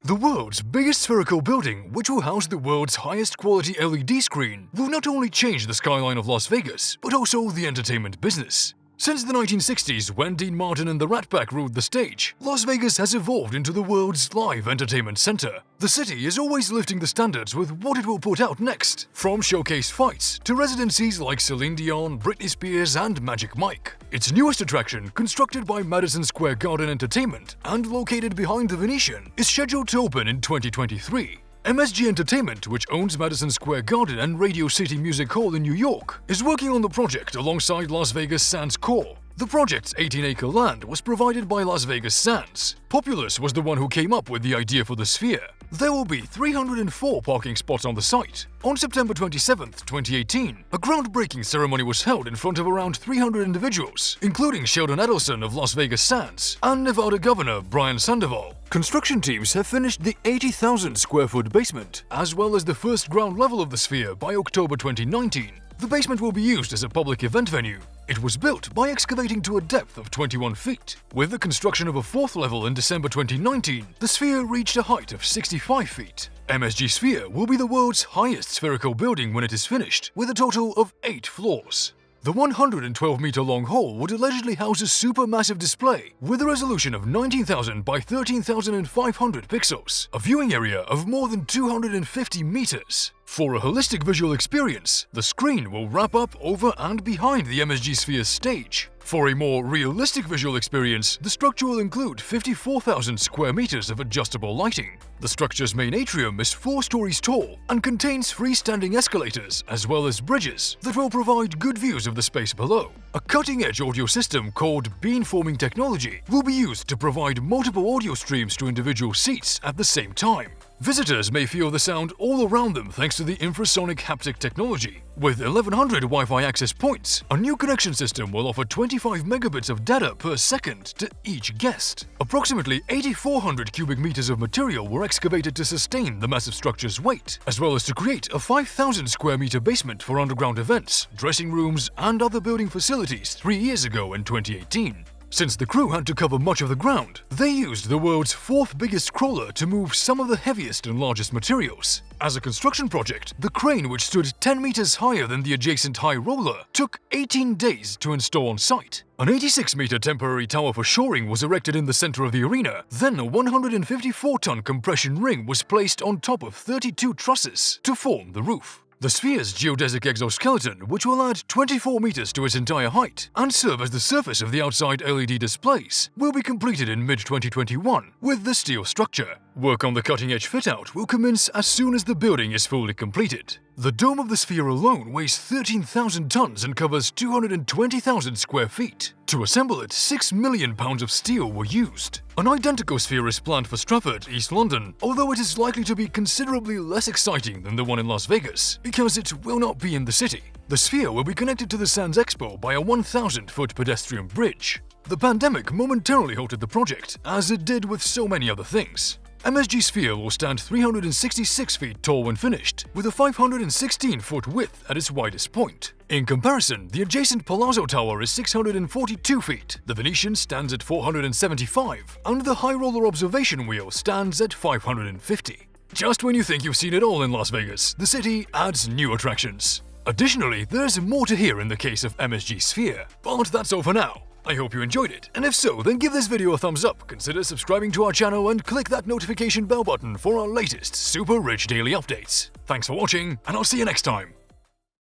The world's biggest spherical building, which will house the world's highest quality LED screen, will not only change the skyline of Las Vegas, but also the entertainment business. Since the 1960s, when Dean Martin and the Rat Pack ruled the stage, Las Vegas has evolved into the world's live entertainment center. The city is always lifting the standards with what it will put out next, from showcase fights to residencies like Celine Dion, Britney Spears, and Magic Mike. Its newest attraction, constructed by Madison Square Garden Entertainment and located behind the Venetian, is scheduled to open in 2023. MSG Entertainment, which owns Madison Square Garden and Radio City Music Hall in New York, is working on the project alongside Las Vegas Sands Corps. The project's 18-acre land was provided by Las Vegas Sands. Populous was the one who came up with the idea for the sphere. There will be 304 parking spots on the site. On September 27, 2018, a groundbreaking ceremony was held in front of around 300 individuals, including Sheldon Adelson of Las Vegas Sands and Nevada Governor Brian Sandoval. Construction teams have finished the 80,000 square foot basement, as well as the first ground level of the sphere by October 2019. The basement will be used as a public event venue. It was built by excavating to a depth of 21 feet. With the construction of a fourth level in December 2019, the sphere reached a height of 65 feet. MSG Sphere will be the world's highest spherical building when it is finished, with a total of 8 floors. The 112-meter-long hall would allegedly house a supermassive display with a resolution of 19,000 by 13,500 pixels, a viewing area of more than 250 meters. For a holistic visual experience, the screen will wrap up over and behind the MSG Sphere's stage. For a more realistic visual experience, the structure will include 54,000 square meters of adjustable lighting. The structure's main atrium is 4 stories tall and contains freestanding escalators as well as bridges that will provide good views of the space below. A cutting-edge audio system called beamforming technology will be used to provide multiple audio streams to individual seats at the same time. Visitors may feel the sound all around them thanks to the infrasonic haptic technology. With 1,100 Wi-Fi access points, a new connection system will offer 25 megabits of data per second to each guest. Approximately 8,400 cubic meters of material were excavated to sustain the massive structure's weight, as well as to create a 5,000 square meter basement for underground events, dressing rooms, and other building facilities 3 years ago in 2018. Since the crew had to cover much of the ground, they used the world's 4th biggest crawler to move some of the heaviest and largest materials. As a construction project, the crane, which stood 10 meters higher than the adjacent high roller, took 18 days to install on site. An 86-meter temporary tower for shoring was erected in the center of the arena. Then a 154-ton compression ring was placed on top of 32 trusses to form the roof. The sphere's geodesic exoskeleton, which will add 24 meters to its entire height and serve as the surface of the outside LED displays, will be completed in mid-2021 with the steel structure. Work on the cutting-edge fit-out will commence as soon as the building is fully completed. The dome of the sphere alone weighs 13,000 tons and covers 220,000 square feet. To assemble it, 6 million pounds of steel were used. An identical sphere is planned for Stratford, East London, although it is likely to be considerably less exciting than the one in Las Vegas, because it will not be in the city. The sphere will be connected to the Sands Expo by a 1,000-foot pedestrian bridge. The pandemic momentarily halted the project, as it did with so many other things. MSG Sphere will stand 366 feet tall when finished, with a 516-foot width at its widest point. In comparison, the adjacent Palazzo Tower is 642 feet, the Venetian stands at 475, and the High Roller Observation Wheel stands at 550. Just when you think you've seen it all in Las Vegas, the city adds new attractions. Additionally, there's more to hear in the case of MSG Sphere, but that's all for now. I hope you enjoyed it, and if so, then give this video a thumbs up, consider subscribing to our channel, and click that notification bell button for our latest super rich daily updates. Thanks for watching, and I'll see you next time.